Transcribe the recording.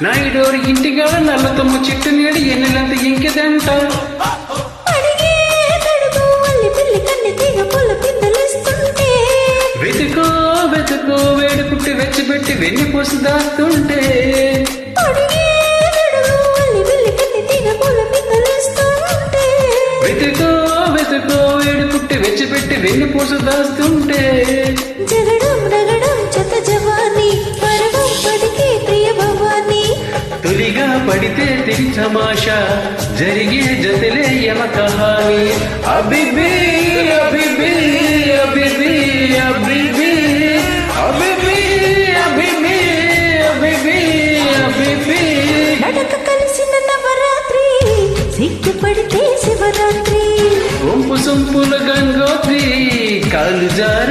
నాయుడోరి ఇంటిగాడ నల్లతమ్మ చెట్టు నీడు ఎన్నెలంత ఇంకెదంట వెతుకో వెతుకో వేడుకుంటే వెచ్చిపెట్టి వెన్ను పోసి దాస్తుంటే వెతుకో వెతుకో వేడుకుంటే వెచ్చిపెట్టి వెన్ను పోసి దాస్తుంటే తొలిగా పడితే తిరి తమాషా జరిగే జతలే యమ కహాని అబిబి అబిబి అబిబి అబిబి అబిబి అబిబి అబిబి అబిబి నడక కలిసిన నవరాత్రి సిగ్గుపడితే శివరాత్రి ఒంపు సొంపుల గంగోత్రి కాలు జార